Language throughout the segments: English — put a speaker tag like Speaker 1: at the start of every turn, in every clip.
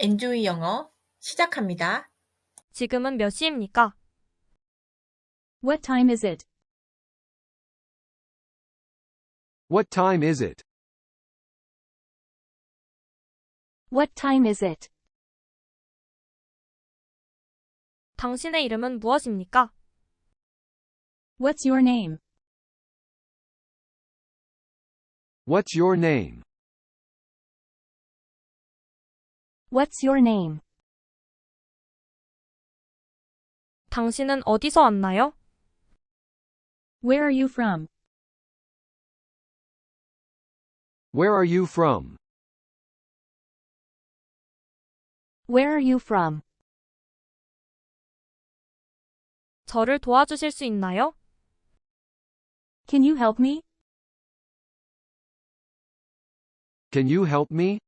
Speaker 1: 엔조이영어 시작합니다.
Speaker 2: 지금은 몇 시입니까?
Speaker 3: What time is it?
Speaker 4: What time is it?
Speaker 3: What time is it?
Speaker 2: 당신의 이름은 무엇입니까?
Speaker 3: What's your name?
Speaker 4: What's your name?
Speaker 3: What's your name?
Speaker 2: 당신은 어디서 왔나요?
Speaker 3: Where are you from?
Speaker 4: Where are you from?
Speaker 3: Where are you from?
Speaker 2: 저를 도와주실 수 있나요?
Speaker 3: Can you help me?
Speaker 4: Can you help me?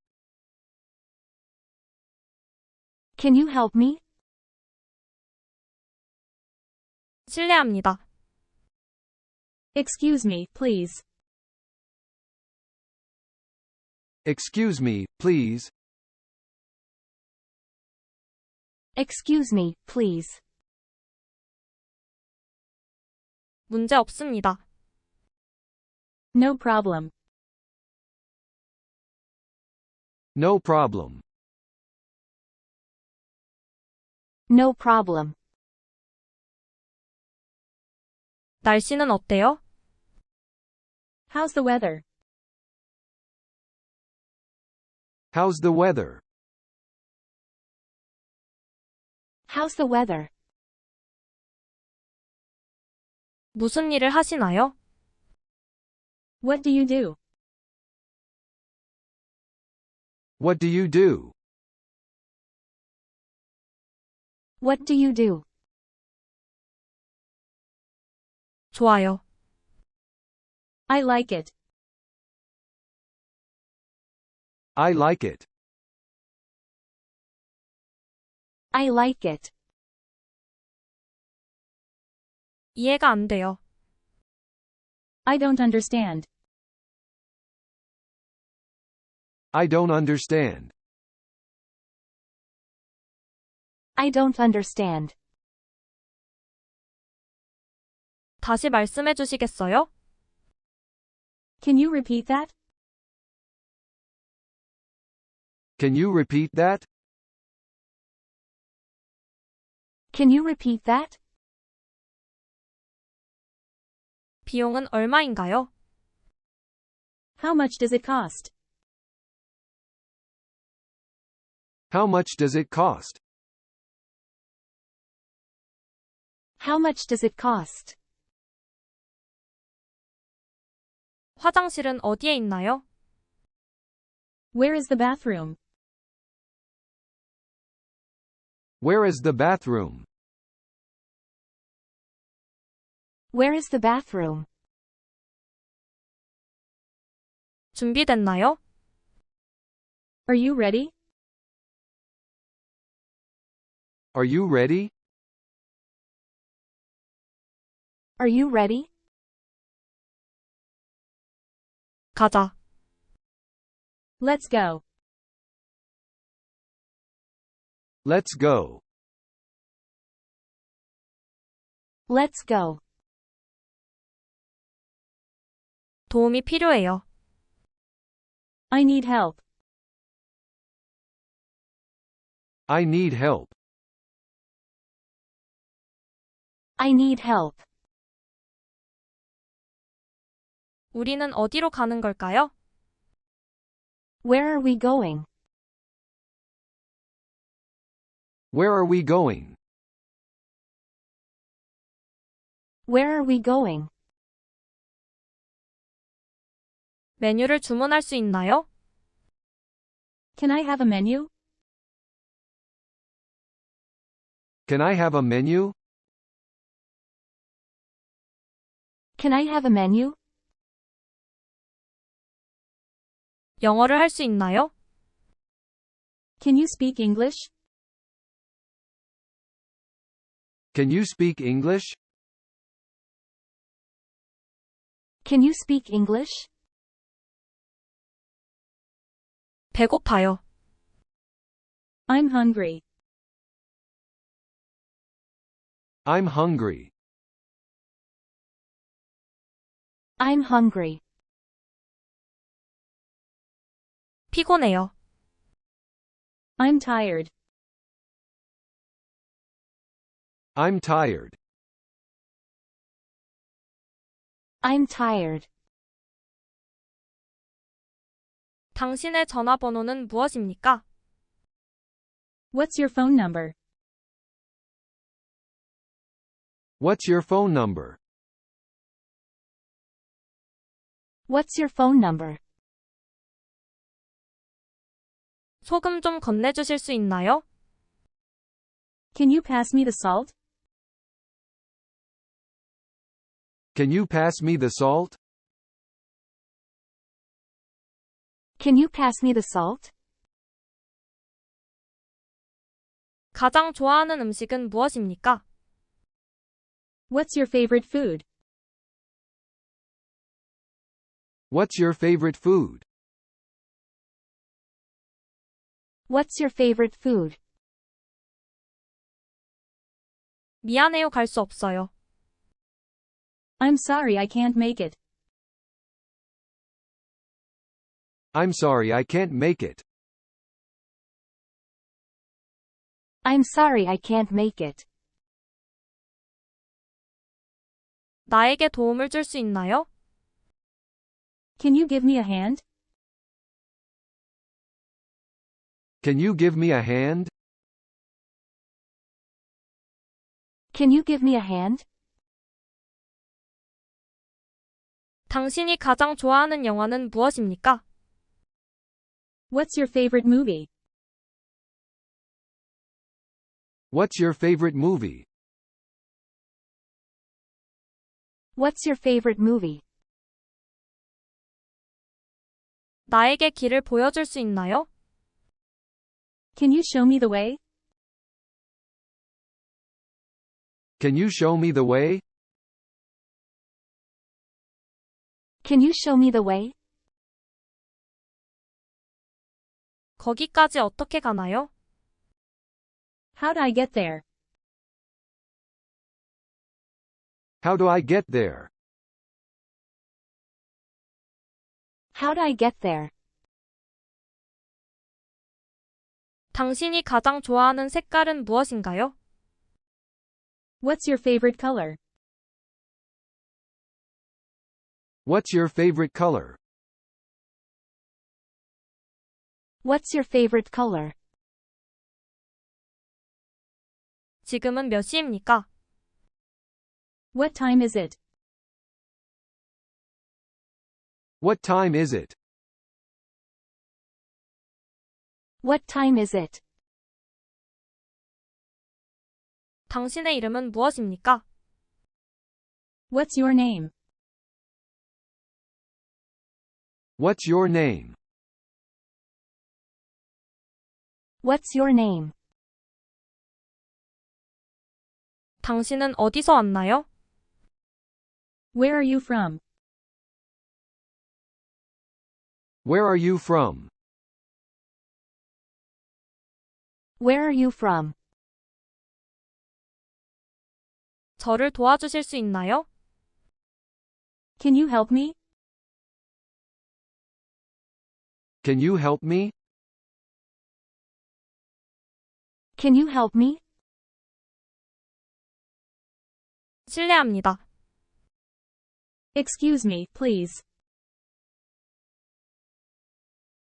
Speaker 3: Can you help me?
Speaker 2: 실례합니다.
Speaker 3: Excuse me, please.
Speaker 4: Excuse me, please.
Speaker 3: Excuse me, please.
Speaker 2: 문제 없습니다.
Speaker 3: No problem.
Speaker 4: No problem.
Speaker 3: No problem.
Speaker 2: 날씨는 어때요?
Speaker 3: How's the weather?
Speaker 4: How's the weather?
Speaker 3: How's the weather?
Speaker 2: 무슨 일을 하시나요?
Speaker 3: What do you do?
Speaker 4: What do you do?
Speaker 3: What do you do?
Speaker 2: 좋아요.
Speaker 3: I like it.
Speaker 4: I like it.
Speaker 3: I like it.
Speaker 2: 이해가 안 돼요.
Speaker 3: I don't understand.
Speaker 4: I don't understand.
Speaker 3: I don't understand.
Speaker 2: 다시 말씀해 주시겠어요?
Speaker 3: Can you repeat that?
Speaker 4: Can you repeat that?
Speaker 3: Can you repeat that?
Speaker 2: 비용은 얼마인가요?
Speaker 3: How much does it cost?
Speaker 4: How much does it cost?
Speaker 3: How much does it cost?
Speaker 2: 화장실은 어디에 있나요?
Speaker 3: Where is the bathroom?
Speaker 4: Where is the bathroom?
Speaker 3: Where is the bathroom?
Speaker 2: 준비됐나요?
Speaker 3: Are you ready?
Speaker 4: Are you ready?
Speaker 3: Are you ready?
Speaker 2: 가자.
Speaker 3: Let's go.
Speaker 4: Let's go.
Speaker 3: Let's go.
Speaker 2: 도움이 필요해요.
Speaker 3: I need help.
Speaker 4: I need help.
Speaker 3: I need help.
Speaker 2: 우리는 어디로 가는 걸까요?
Speaker 3: Where are we going?
Speaker 4: Where are we going?
Speaker 3: Where are we going?
Speaker 2: 메뉴를 주문할 수 있나요?
Speaker 3: Can I have a menu?
Speaker 4: Can I have a menu?
Speaker 3: Can I have a menu?
Speaker 2: 영어를 할 수 있나요?
Speaker 3: Can you speak English?
Speaker 4: Can you speak English?
Speaker 3: Can you speak English?
Speaker 2: 배고파요.
Speaker 3: I'm hungry.
Speaker 4: I'm hungry.
Speaker 3: I'm hungry.
Speaker 2: 피곤해요.
Speaker 3: I'm tired.
Speaker 4: I'm tired.
Speaker 3: I'm tired.
Speaker 2: 당신의 전화번호는 무엇입니까?
Speaker 3: What's your phone number?
Speaker 4: What's your phone number?
Speaker 3: What's your phone number?
Speaker 2: 소금 좀 건네주실 수 있나요?
Speaker 3: Can you pass me the salt?
Speaker 4: Can you pass me the salt?
Speaker 3: Can you pass me the salt?
Speaker 2: 가장 좋아하는 음식은 무엇입니까?
Speaker 3: What's your favorite food?
Speaker 4: What's your favorite food?
Speaker 3: What's your favorite food?
Speaker 2: 미안해요, 갈 수 없어요.
Speaker 3: I'm sorry I can't make it.
Speaker 4: I'm sorry I can't make it.
Speaker 3: I'm sorry I can't make it.
Speaker 2: 나에게 도움을 줄 수 있나요?
Speaker 3: Can you give me a hand?
Speaker 4: Can you give me a hand?
Speaker 3: Can you give me a hand?
Speaker 2: 당신이 가장 좋아하는 영화는 무엇입니까?
Speaker 3: What's your favorite movie?
Speaker 4: What's your favorite movie?
Speaker 3: What's your favorite movie?
Speaker 2: 나에게 길을 보여줄 수 있나요?
Speaker 3: Can you show me the way?
Speaker 4: Can you show me the way?
Speaker 3: Can you show me the way?
Speaker 2: 거기까지 어떻게 가나요?
Speaker 3: How do I get there?
Speaker 4: How do I get there?
Speaker 3: How do I get there?
Speaker 2: 당신이 가장 좋아하는 색깔은 무엇인가요?
Speaker 3: What's your favorite color?
Speaker 4: What's your favorite color?
Speaker 3: What's your favorite color?
Speaker 2: 지금은 몇 시입니까?
Speaker 3: What time is it?
Speaker 4: What time is it?
Speaker 3: What time is it?
Speaker 2: 당신의 이름은 무엇입니까?
Speaker 3: What's your name?
Speaker 4: What's your name?
Speaker 3: What's your name?
Speaker 2: 당신은 어디서 왔나요?
Speaker 3: Where are you from?
Speaker 4: Where are you from?
Speaker 3: Where are you from?
Speaker 2: 저를 도와주실 수 있나요?
Speaker 3: Can you help me?
Speaker 4: Can you help me?
Speaker 3: Can you help me?
Speaker 2: 실례합니다.
Speaker 3: Excuse me, please.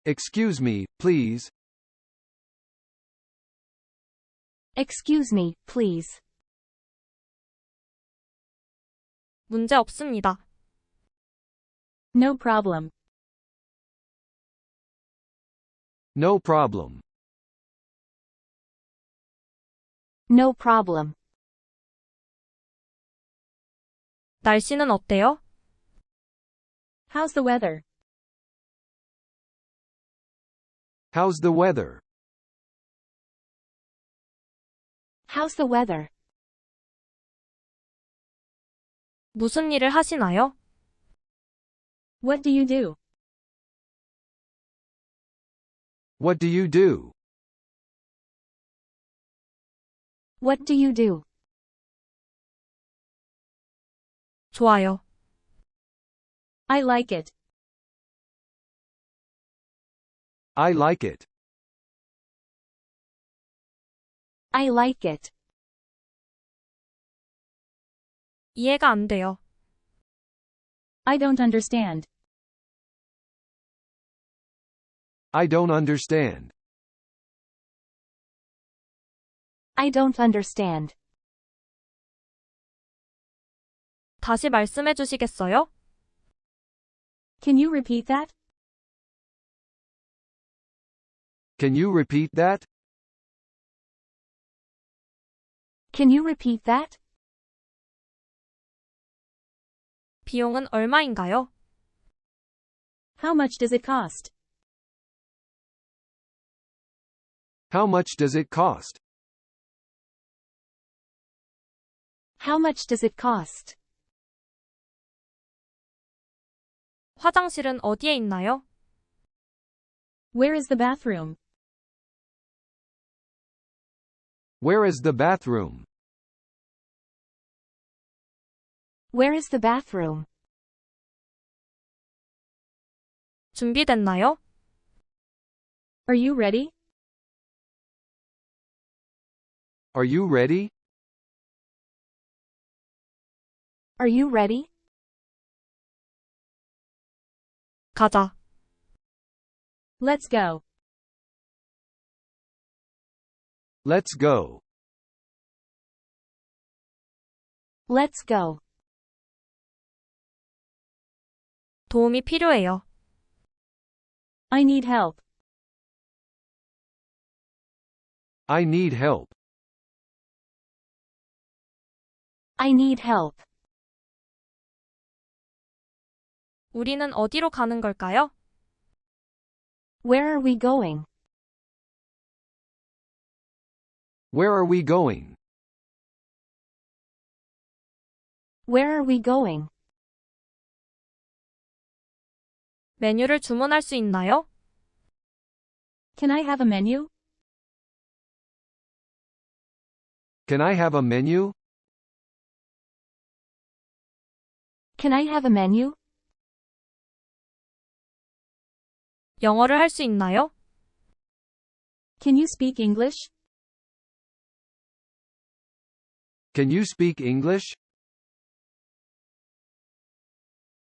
Speaker 4: Excuse me, please.
Speaker 3: Excuse me, please.
Speaker 2: 문제 없습니다.
Speaker 3: No problem.
Speaker 4: No problem.
Speaker 3: No problem.
Speaker 2: 날씨는 어때요?
Speaker 3: How's the weather?
Speaker 4: How's the weather?
Speaker 3: How's the weather?
Speaker 2: 무슨 일을 하시나요?
Speaker 3: What do you do?
Speaker 4: What do you do?
Speaker 3: What do you do?
Speaker 2: 좋아요.
Speaker 3: I like it.
Speaker 4: I like it.
Speaker 3: I like it.
Speaker 2: 이해가 안 돼요.
Speaker 3: I don't understand.
Speaker 4: I don't understand.
Speaker 3: I don't understand.
Speaker 2: 다시 말씀해 주시겠어요?
Speaker 3: Can you repeat that?
Speaker 4: Can you repeat that?
Speaker 3: Can you repeat that?
Speaker 2: 비용은 얼마인가요?
Speaker 3: How much does it cost?
Speaker 4: How much does it cost?
Speaker 3: How much does it cost?
Speaker 2: 화장실은 어디에 있나요?
Speaker 3: Where is the bathroom?
Speaker 4: Where is the bathroom?
Speaker 3: Where is the bathroom?
Speaker 2: 준비됐나요?
Speaker 3: Are you ready?
Speaker 4: Are you ready?
Speaker 3: Are you ready?
Speaker 2: 가자.
Speaker 3: Let's go.
Speaker 4: Let's go.
Speaker 3: Let's go.
Speaker 2: 도움이 필요해요.
Speaker 3: I need help.
Speaker 4: I need help.
Speaker 3: I need help.
Speaker 2: 우리는 어디로 가는 걸까요?
Speaker 3: Where are we going?
Speaker 4: Where are we going?
Speaker 3: Where are we going?
Speaker 2: 메뉴를 주문할 수 있나요?
Speaker 3: Can I have a menu?
Speaker 4: Can I have a menu?
Speaker 3: Can I have a menu?
Speaker 2: 영어를 할 수 있나요?
Speaker 3: Can you speak English?
Speaker 4: Can you speak English?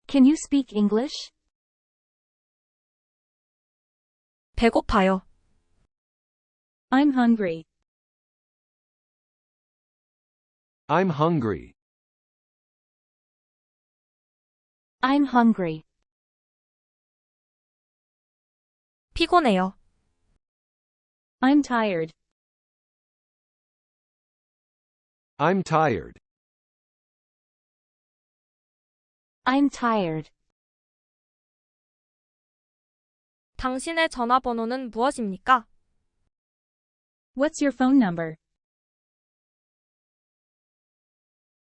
Speaker 3: Can you speak English?
Speaker 2: 배고파요.
Speaker 3: I'm hungry.
Speaker 4: I'm hungry.
Speaker 3: I'm hungry.
Speaker 2: 피곤해요.
Speaker 3: I'm tired.
Speaker 4: I'm tired.
Speaker 3: I'm tired.
Speaker 2: 당신의 전화번호는 무엇입니까?
Speaker 3: What's your phone number?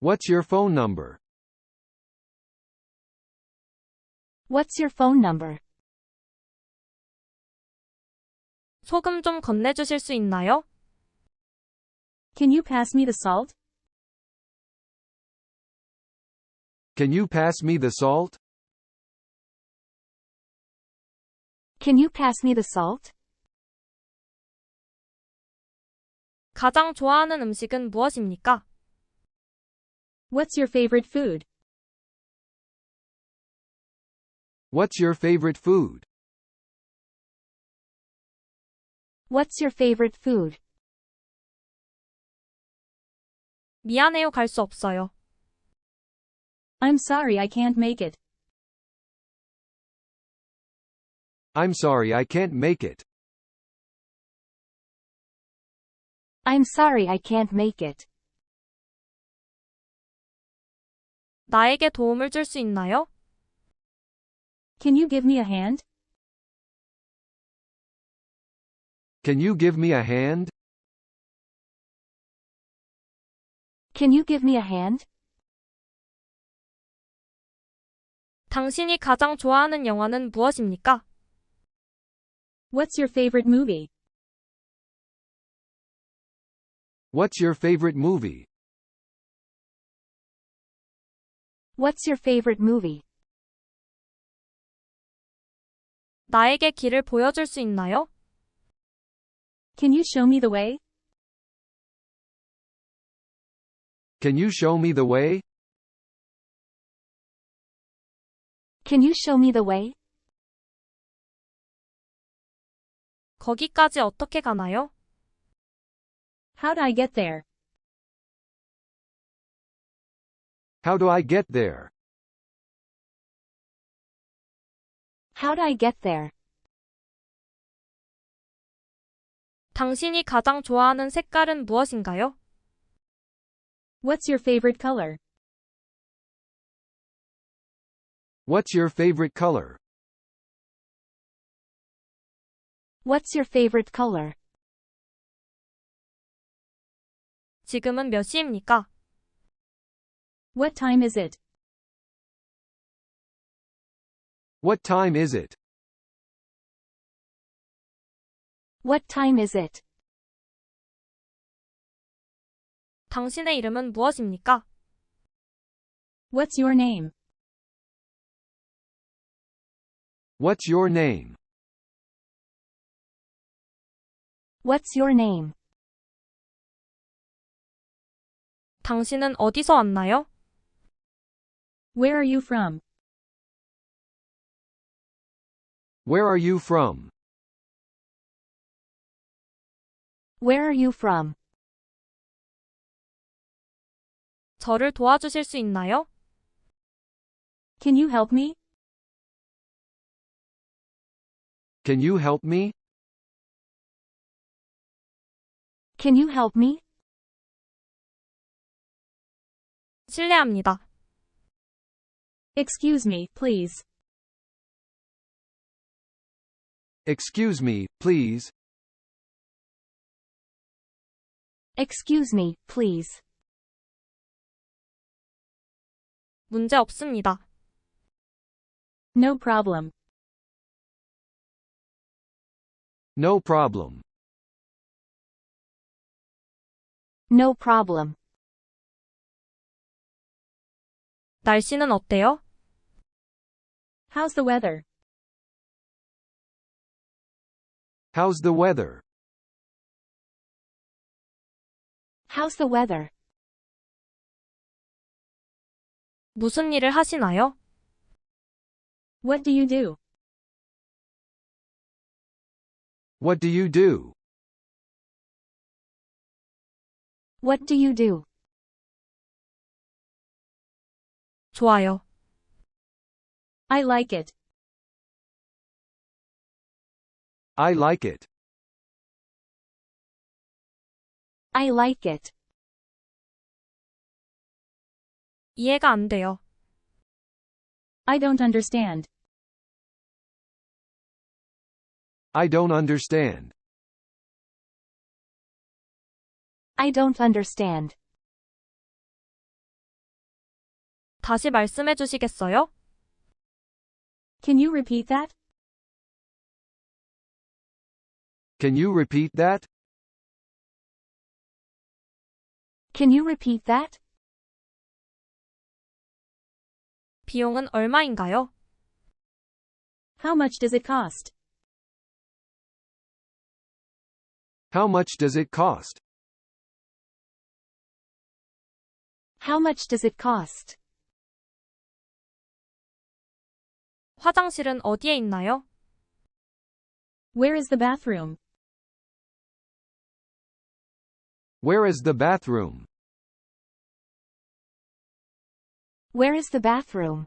Speaker 4: What's your phone number?
Speaker 3: What's your phone number?
Speaker 2: 소금 좀 건네주실 수 있나요?
Speaker 3: Can you pass me the salt?
Speaker 4: Can you pass me the salt?
Speaker 3: Can you pass me the salt?
Speaker 2: 가장 좋아하는 음식은 무엇입니까?
Speaker 3: What's your favorite food?
Speaker 4: What's your favorite food?
Speaker 3: What's your favorite food?
Speaker 2: 미안해요, 갈 수 없어요.
Speaker 3: I'm sorry I can't make it.
Speaker 4: I'm sorry I can't make it.
Speaker 3: I'm sorry I can't make it.
Speaker 2: 나에게 도움을 줄 수 있나요?
Speaker 3: Can you give me a hand?
Speaker 4: Can you give me a hand?
Speaker 3: Can you give me a hand?
Speaker 2: 당신이 가장 좋아하는 영화는 무엇입니까?
Speaker 3: What's your favorite movie?
Speaker 4: What's your favorite movie?
Speaker 3: What's your favorite movie?
Speaker 2: 나에게 길을 보여줄 수 있나요?
Speaker 3: Can you show me the way?
Speaker 4: Can you show me the way?
Speaker 3: Can you show me the way?
Speaker 2: 거기까지 어떻게 가나요?
Speaker 3: How do I get there?
Speaker 4: How do I get there?
Speaker 3: How do I get there?
Speaker 2: 당신이 가장 좋아하는 색깔은 무엇인가요?
Speaker 3: What's your favorite color?
Speaker 4: What's your favorite color?
Speaker 3: What's your favorite color?
Speaker 2: 지금은 몇 시입니까?
Speaker 3: What time is it?
Speaker 4: What time is it?
Speaker 3: What time is it?
Speaker 2: 당신의 이름은 무엇입니까?
Speaker 3: What's your name?
Speaker 4: What's your name?
Speaker 3: What's your name?
Speaker 2: 당신은 어디서 왔나요?
Speaker 3: Where are you from?
Speaker 4: Where are you from?
Speaker 3: Where are you from?
Speaker 2: 저를 도와주실 수 있나요?
Speaker 3: Can you help me?
Speaker 4: Can you help me?
Speaker 3: Can you help me?
Speaker 2: 실례합니다.
Speaker 3: Excuse me, please.
Speaker 4: Excuse me, please.
Speaker 3: Excuse me, please.
Speaker 2: 문제 없습니다.
Speaker 3: No problem.
Speaker 4: No problem.
Speaker 3: No problem.
Speaker 2: 날씨는 어때요?
Speaker 3: How's the weather?
Speaker 4: How's the weather?
Speaker 3: How's the weather?
Speaker 2: 무슨 일을 하시나요?
Speaker 3: What do you do?
Speaker 4: What do you do?
Speaker 3: What do you do?
Speaker 2: 좋아요.
Speaker 3: I like it.
Speaker 4: I like it.
Speaker 3: I like it.
Speaker 2: 이해가 안 돼요.
Speaker 3: I don't understand.
Speaker 4: I don't understand.
Speaker 3: I don't understand.
Speaker 2: 다시 말씀해 주시겠어요?
Speaker 3: Can you repeat that?
Speaker 4: Can you repeat that?
Speaker 3: Can you repeat that?
Speaker 2: 비용은 얼마인가요?
Speaker 3: How much does it cost?
Speaker 4: How much does it cost?
Speaker 3: How much does it cost?
Speaker 2: 화장실은 어디에 있나요?
Speaker 3: Where is the bathroom?
Speaker 4: Where is the bathroom?
Speaker 3: Where is the bathroom?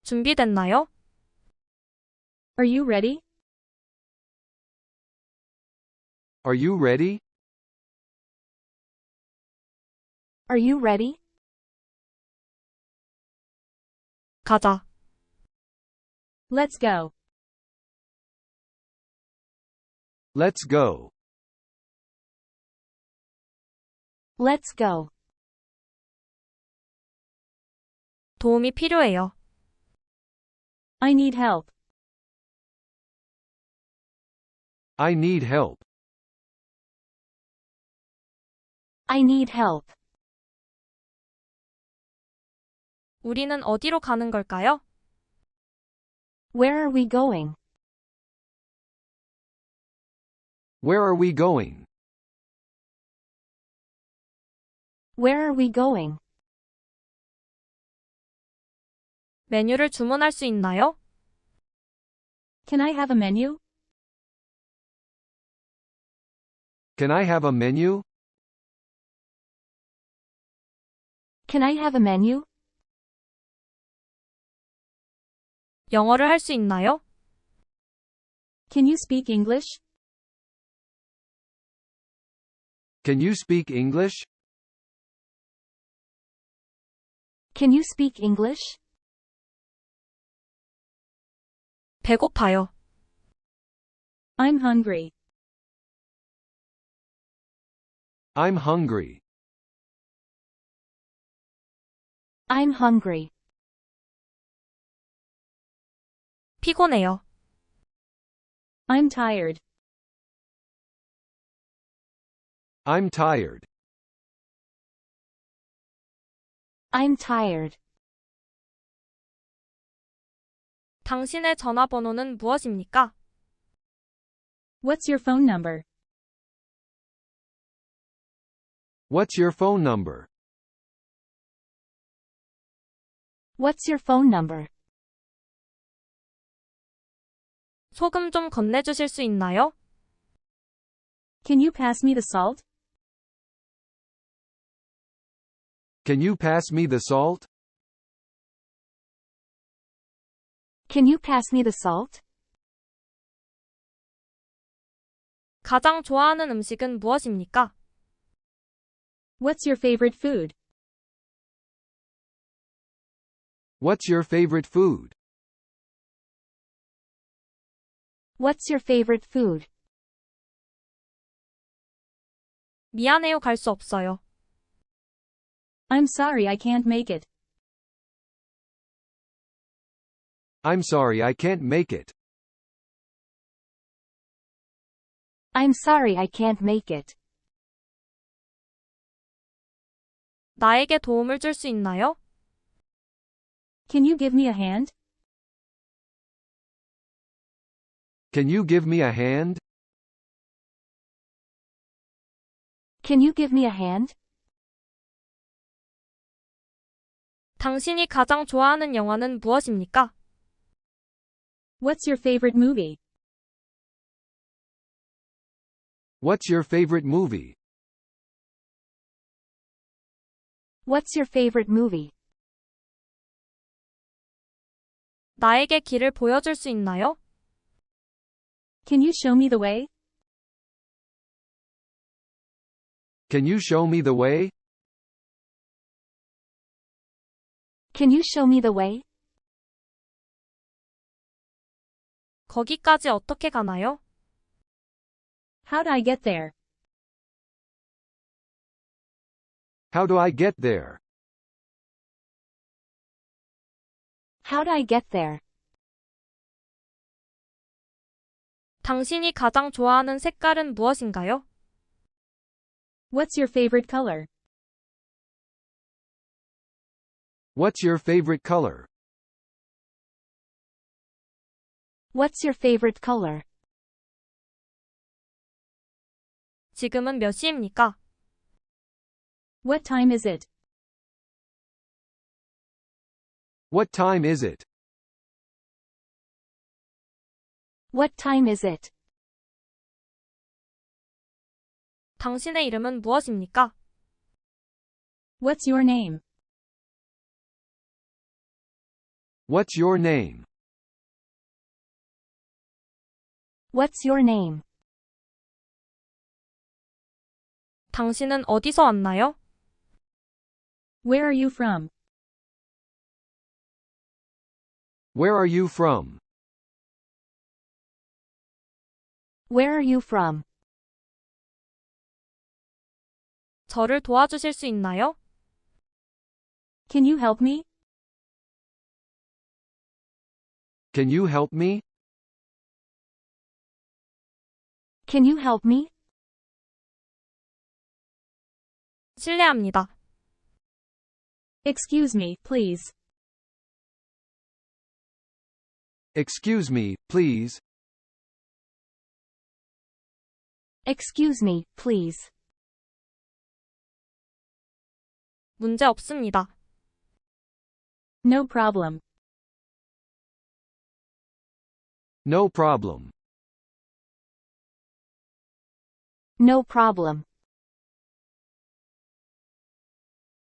Speaker 2: 준비됐나요?
Speaker 3: Are you ready?
Speaker 4: Are you ready?
Speaker 3: Are you ready?
Speaker 2: 가자.
Speaker 3: Let's go.
Speaker 4: Let's go.
Speaker 3: Let's go.
Speaker 2: 도움이 필요해요.
Speaker 3: I need help.
Speaker 4: I need help.
Speaker 3: I need help.
Speaker 2: 우리는 어디로 가는 걸까요?
Speaker 3: Where are we going?
Speaker 4: Where are we going?
Speaker 3: Where are we going?
Speaker 2: 메뉴를 주문할 수 있나요?
Speaker 3: Can I have a menu?
Speaker 4: Can I have a menu?
Speaker 3: Can I have a menu?
Speaker 2: 영어를 할 수 있나요?
Speaker 3: Can you speak English?
Speaker 4: Can you speak English?
Speaker 3: Can you speak English?
Speaker 2: 배고파요.
Speaker 3: I'm hungry.
Speaker 4: I'm hungry.
Speaker 3: I'm hungry.
Speaker 2: 피곤해요.
Speaker 3: I'm tired.
Speaker 4: I'm tired.
Speaker 3: I'm tired.
Speaker 2: 당신의 전화번호는 무엇입니까?
Speaker 3: What's your phone number?
Speaker 4: What's your phone number?
Speaker 3: What's your phone number?
Speaker 2: 소금 좀 건네주실 수 있나요?
Speaker 3: Can you pass me the salt?
Speaker 4: Can you pass me the salt?
Speaker 3: Can you pass me the salt?
Speaker 2: 가장 좋아하는 음식은 무엇입니까?
Speaker 3: What's your favorite food?
Speaker 4: What's your favorite food?
Speaker 3: What's your favorite food?
Speaker 2: 미안해요, 갈 수 없어요.
Speaker 3: I'm sorry I can't make it.
Speaker 4: I'm sorry I can't make it.
Speaker 3: I'm sorry I can't make it.
Speaker 2: 나에게 도움을 줄 수 있나요?
Speaker 3: Can you give me a hand?
Speaker 4: Can you give me a hand?
Speaker 3: Can you give me a hand?
Speaker 2: 당신이 가장 좋아하는 영화는 무엇입니까?
Speaker 3: What's your favorite movie?
Speaker 4: What's your favorite movie?
Speaker 3: What's your favorite movie?
Speaker 2: 나에게 길을 보여줄 수 있나요?
Speaker 3: Can you show me the way?
Speaker 4: Can you show me the way?
Speaker 3: Can you show me the way?
Speaker 2: 거기까지 어떻게 가나요?
Speaker 3: How do I get there?
Speaker 4: How do I get there?
Speaker 3: How do I get there?
Speaker 2: 당신이 가장 좋아하는 색깔은 무엇인가요?
Speaker 3: What's your favorite color?
Speaker 4: What's your favorite color?
Speaker 3: What's your favorite color?
Speaker 2: 지금은 몇 시입니까?
Speaker 3: What time is it?
Speaker 4: What time is it?
Speaker 3: What time is it?
Speaker 2: 당신의 이름은 무엇입니까?
Speaker 3: What's your name?
Speaker 4: What's your name?
Speaker 3: What's your name?
Speaker 2: 당신은 어디서 왔나요?
Speaker 3: Where are you from?
Speaker 4: Where are you from?
Speaker 3: Where are you from?
Speaker 2: 저를 도와주실 수 있나요?
Speaker 3: Can you help me?
Speaker 4: Can you help me?
Speaker 3: Can you help me?
Speaker 2: 실례합니다.
Speaker 3: Excuse me, please.
Speaker 4: Excuse me, please.
Speaker 3: Excuse me, please.
Speaker 2: 문제 없습니다.
Speaker 3: No problem.
Speaker 4: No problem.
Speaker 3: No problem.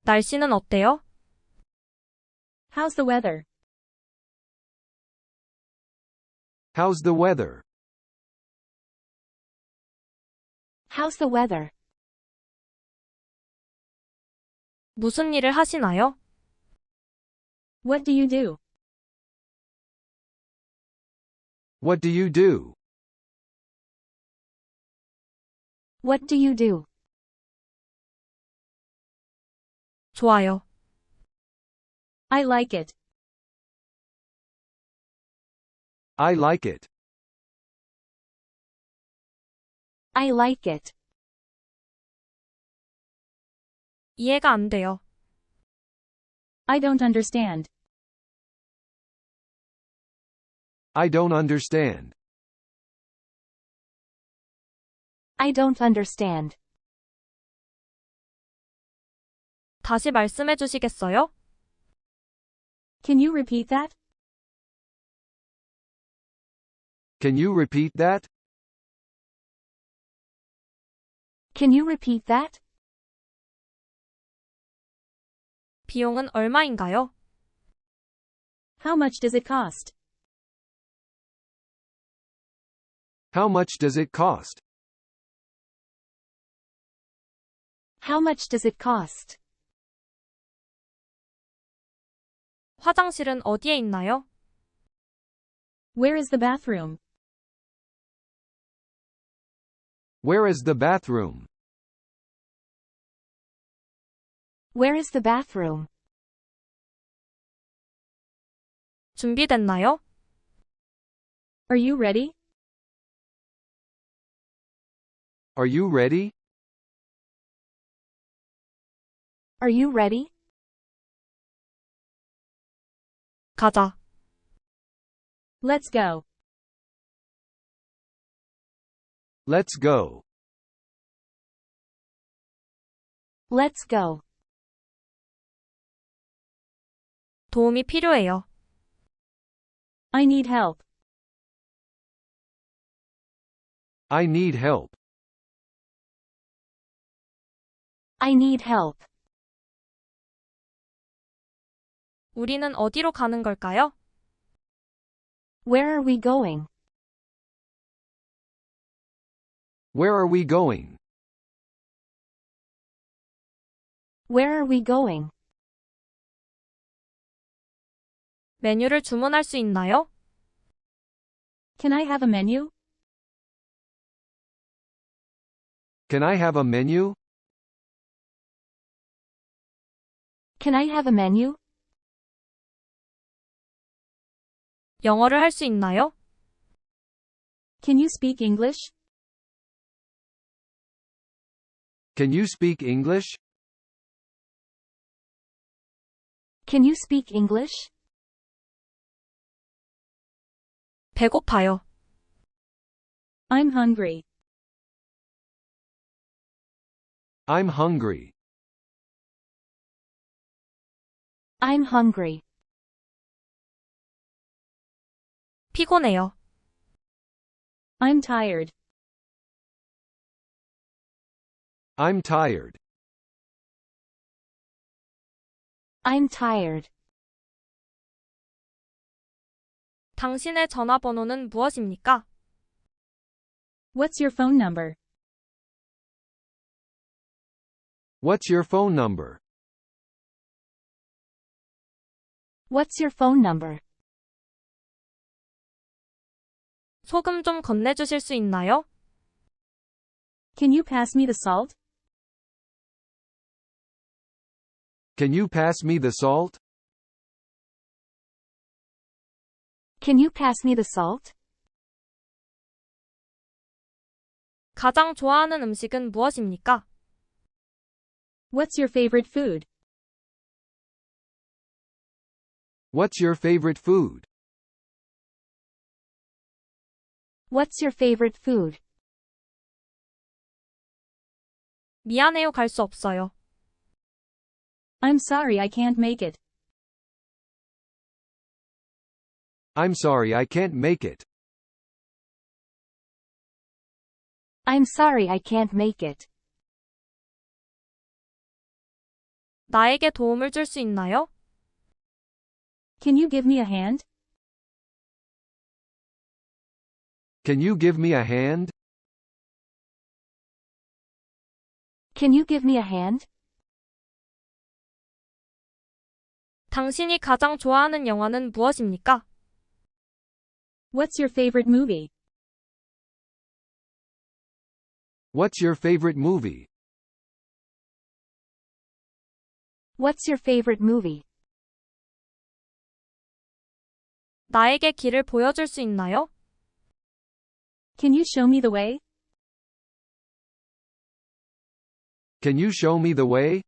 Speaker 2: 날씨는 어때요?
Speaker 3: How's the weather?
Speaker 4: How's the weather?
Speaker 3: How's the weather?
Speaker 2: 무슨 일을 하시나요?
Speaker 3: What do you do?
Speaker 4: What do you do?
Speaker 3: What do you do?
Speaker 2: 좋아요.
Speaker 3: I like it.
Speaker 4: I like it.
Speaker 3: I like it.
Speaker 2: 이해가 안 돼요.
Speaker 3: I don't understand.
Speaker 4: I don't understand.
Speaker 3: I don't understand.
Speaker 2: 다시 말씀해 주시겠어요?
Speaker 3: Can you repeat that?
Speaker 4: Can you repeat that?
Speaker 3: Can you repeat that?
Speaker 2: 비용은 얼마인가요?
Speaker 3: How much does it cost?
Speaker 4: How much does it cost?
Speaker 3: How much does it cost?
Speaker 2: 화장실은 어디에 있나요?
Speaker 3: Where is the bathroom?
Speaker 4: Where is the bathroom?
Speaker 3: Where is the bathroom?
Speaker 2: 준비됐나요?
Speaker 3: Are you ready?
Speaker 4: Are you ready?
Speaker 3: Are you ready?
Speaker 2: 가자.
Speaker 3: Let's go.
Speaker 4: Let's go.
Speaker 3: Let's go.
Speaker 2: 도움이 필요해요.
Speaker 3: I need help.
Speaker 4: I need help.
Speaker 3: I need help.
Speaker 2: 우리는 어디로 가는 걸까요?
Speaker 3: Where are we going?
Speaker 4: Where are we going?
Speaker 3: Where are we going?
Speaker 2: 메뉴를 주문할 수 있나요?
Speaker 3: Can I have a menu?
Speaker 4: Can I have a menu?
Speaker 3: Can I have a menu?
Speaker 2: 영어를 할 수 있나요?
Speaker 3: Can you speak English?
Speaker 4: Can you speak English?
Speaker 3: Can you speak English?
Speaker 2: 배고파요.
Speaker 3: I'm hungry.
Speaker 4: I'm hungry.
Speaker 3: I'm hungry.
Speaker 2: 피곤해요.
Speaker 3: I'm tired.
Speaker 4: I'm tired.
Speaker 3: I'm tired.
Speaker 2: 당신의 전화번호는 무엇입니까?
Speaker 3: What's your phone number?
Speaker 4: What's your phone number?
Speaker 3: What's your phone number?
Speaker 2: 소금 좀 건네주실 수 있나요?
Speaker 3: Can you pass me the salt?
Speaker 4: Can you pass me the salt?
Speaker 3: Can you pass me the salt?
Speaker 2: 가장 좋아하는 음식은 무엇입니까?
Speaker 3: What's your favorite food?
Speaker 4: What's your favorite food?
Speaker 3: What's your favorite food?
Speaker 2: 미안해요, 갈 수 없어요.
Speaker 3: I'm sorry I can't make it.
Speaker 4: I'm sorry I can't make it.
Speaker 3: I'm sorry I can't make it.
Speaker 2: 나에게 도움을 줄 수 있나요?
Speaker 3: Can you give me a hand?
Speaker 4: Can you give me a hand?
Speaker 3: Can you give me a hand?
Speaker 2: 당신이 가장 좋아하는 영화는 무엇입니까?
Speaker 3: What's your favorite movie?
Speaker 4: What's your favorite movie?
Speaker 3: What's your favorite movie?
Speaker 2: 나에게 길을 보여줄 수 있나요?
Speaker 3: Can you show me the way?
Speaker 4: Can you show me the way?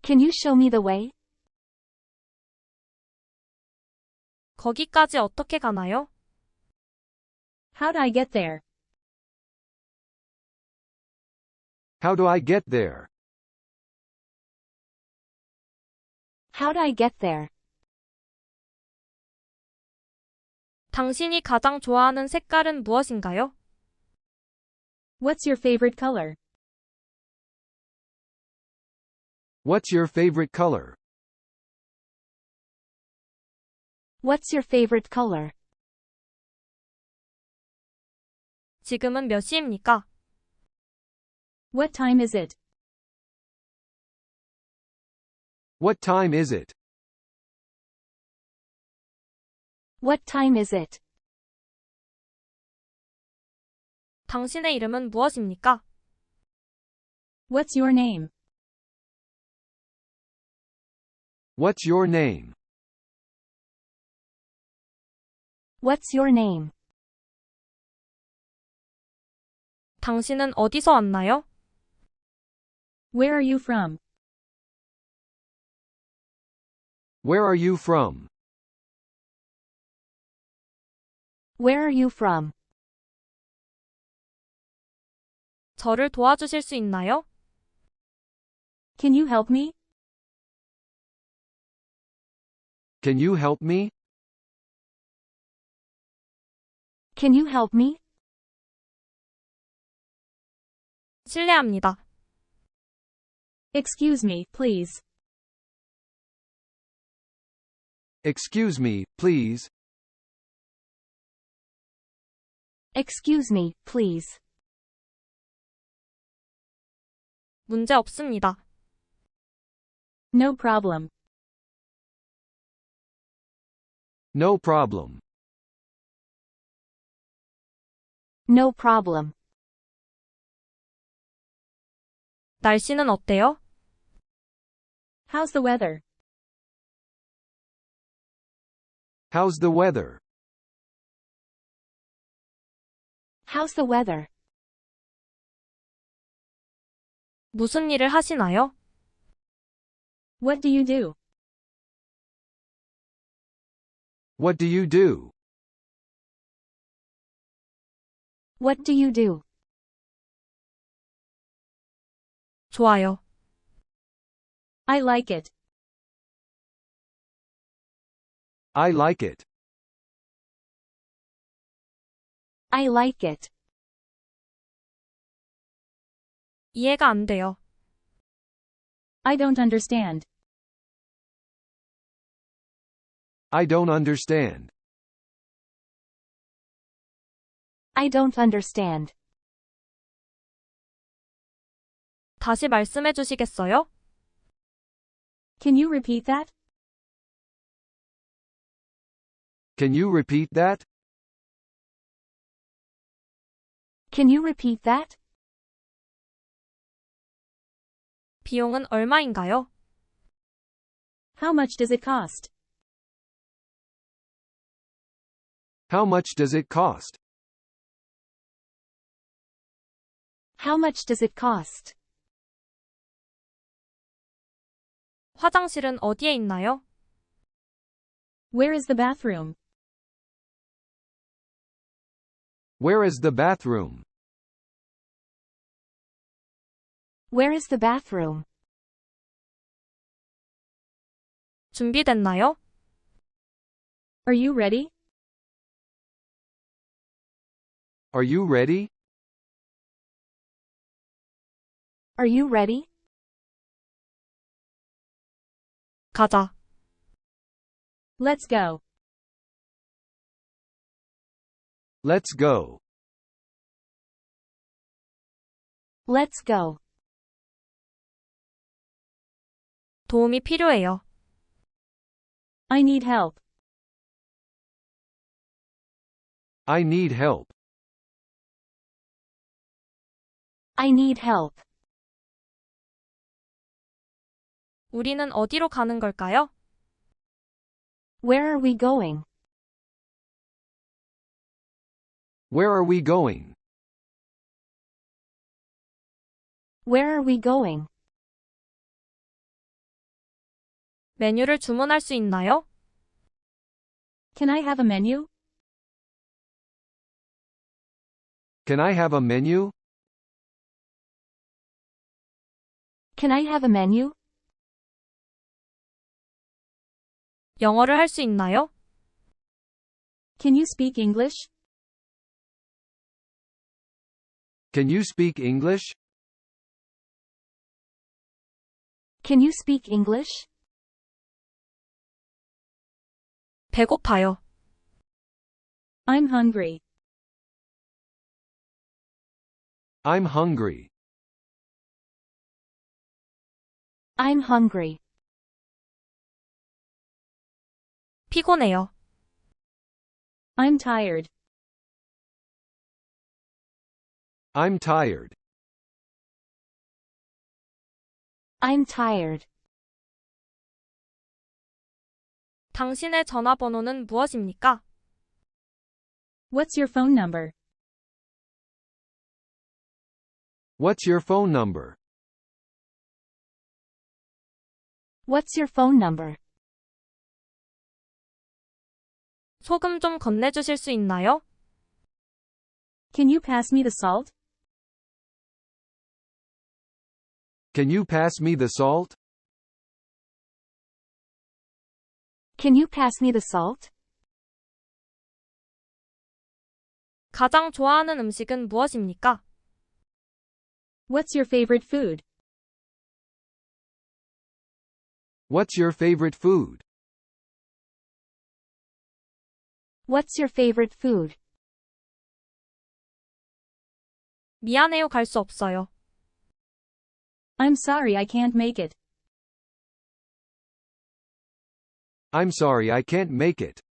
Speaker 3: Can you show me the way?
Speaker 2: 거기까지 어떻게 가나요?
Speaker 3: How do I get there?
Speaker 4: How do I get there?
Speaker 3: How do I get there?
Speaker 2: 당신이 가장 좋아하는 색깔은 무엇인가요?
Speaker 3: What's your favorite color?
Speaker 4: What's your favorite color?
Speaker 3: What's your favorite color?
Speaker 2: 지금은 몇 시입니까?
Speaker 3: What time is it?
Speaker 4: What time is it?
Speaker 3: What time is it?
Speaker 2: 당신의 이름은 무엇입니까?
Speaker 3: What's your name?
Speaker 4: What's your name?
Speaker 3: What's your name?
Speaker 2: 당신은 어디서 왔나요?
Speaker 3: Where are you from?
Speaker 4: Where are you from?
Speaker 3: Where are you from?
Speaker 2: 저를 도와주실 수 있나요?
Speaker 3: Can you help me?
Speaker 4: Can you help me?
Speaker 3: Can you help me?
Speaker 2: 실례합니다.
Speaker 3: Excuse me, please.
Speaker 4: Excuse me, please.
Speaker 3: Excuse me, please.
Speaker 2: 문제 없습니다.
Speaker 3: No problem.
Speaker 4: No problem.
Speaker 3: No problem.
Speaker 2: 날씨는 어때요?
Speaker 3: How's the weather?
Speaker 4: How's the weather?
Speaker 3: How's the weather?
Speaker 2: 무슨 일을 하시나요?
Speaker 3: What do you do?
Speaker 4: What do you do?
Speaker 3: What do you do?
Speaker 2: 좋아요.
Speaker 3: I like it.
Speaker 4: I like it.
Speaker 3: I like it.
Speaker 2: 이해가 안 돼요.
Speaker 3: I don't understand.
Speaker 4: I don't understand.
Speaker 3: I don't understand.
Speaker 2: 다시 말씀해 주시겠어요?
Speaker 3: Can you repeat that?
Speaker 4: Can you repeat that?
Speaker 3: Can you repeat that?
Speaker 2: 비용은 얼마인가요?
Speaker 3: How much does it cost?
Speaker 4: How much does it cost?
Speaker 3: How much does it cost?
Speaker 2: 화장실은 어디에 있나요?
Speaker 3: Where is the bathroom?
Speaker 4: Where is the bathroom?
Speaker 3: Where is the bathroom?
Speaker 2: 준비됐나요?
Speaker 3: Are you ready?
Speaker 4: Are you ready?
Speaker 3: Are you ready?
Speaker 2: 가자.
Speaker 3: Let's go.
Speaker 4: Let's go.
Speaker 3: Let's go.
Speaker 2: 도움이 필요해요.
Speaker 3: I need help.
Speaker 4: I need help.
Speaker 3: I need help.
Speaker 2: 우리는 어디로 가는 걸까요?
Speaker 3: Where are we going?
Speaker 4: Where are we going?
Speaker 3: Where are we going?
Speaker 2: 메뉴를 주문할 수 있나요?
Speaker 3: Can I have a menu?
Speaker 4: Can I have a menu?
Speaker 3: Can I have a menu?
Speaker 2: 영어를 할 수 있나요?
Speaker 3: Can you speak English?
Speaker 4: Can you speak English?
Speaker 3: Can you speak English?
Speaker 2: 배고파요.
Speaker 3: I'm hungry.
Speaker 4: I'm hungry.
Speaker 3: I'm hungry.
Speaker 2: 피곤해요.
Speaker 3: I'm tired.
Speaker 4: I'm tired.
Speaker 3: I'm tired.
Speaker 2: 당신의 전화번호는 무엇입니까?
Speaker 3: What's your phone number?
Speaker 4: What's your phone number?
Speaker 3: What's your phone number?
Speaker 2: 소금 좀 건네주실 수 있나요?
Speaker 3: Can you pass me the salt?
Speaker 4: Can you pass me the salt?
Speaker 3: Can you pass me the salt?
Speaker 2: 가장 좋아하는 음식은 무엇입니까?
Speaker 3: What's your favorite food?
Speaker 4: What's your favorite food?
Speaker 3: What's your favorite food?
Speaker 2: 미안해요, 갈 수 없어요.
Speaker 3: I'm sorry I can't make it.
Speaker 4: I'm sorry I can't make it.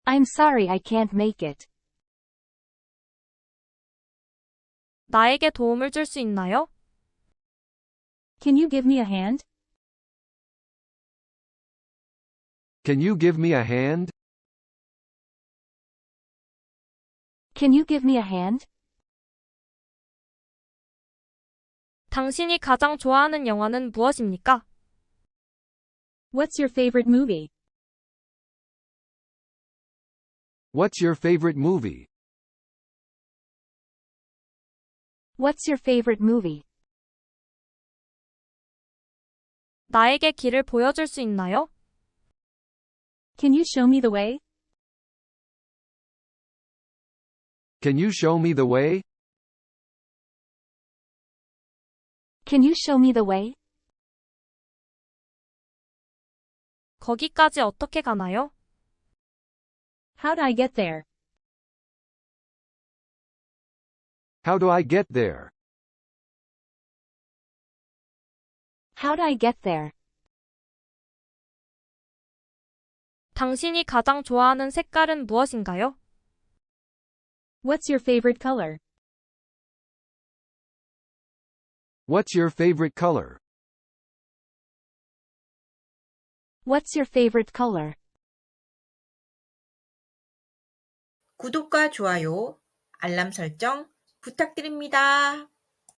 Speaker 3: I'm sorry I can't make it.
Speaker 2: 나에게 도움을 줄 수 있나요?
Speaker 3: Can you give me a hand?
Speaker 4: Can you give me a hand?
Speaker 3: Can you give me a hand?
Speaker 2: 당신이 가장 좋아하는 영화는 무엇입니까?
Speaker 3: What's your favorite movie?
Speaker 4: What's your favorite movie?
Speaker 3: What's your favorite movie?
Speaker 2: 나에게 길을 보여줄 수 있나요?
Speaker 3: Can you show me the way?
Speaker 4: Can you show me the way?
Speaker 3: Can you show me the way?
Speaker 2: 거기까지 어떻게 가나요?
Speaker 3: How do I get there?
Speaker 4: How do I get there?
Speaker 3: How do I get there?
Speaker 2: 당신이 가장 좋아하는 색깔은 무엇인가요?
Speaker 3: What's your favorite color?
Speaker 4: What's your favorite color?
Speaker 3: What's your favorite color?
Speaker 1: 구독과 좋아요, 알람 설정 부탁드립니다.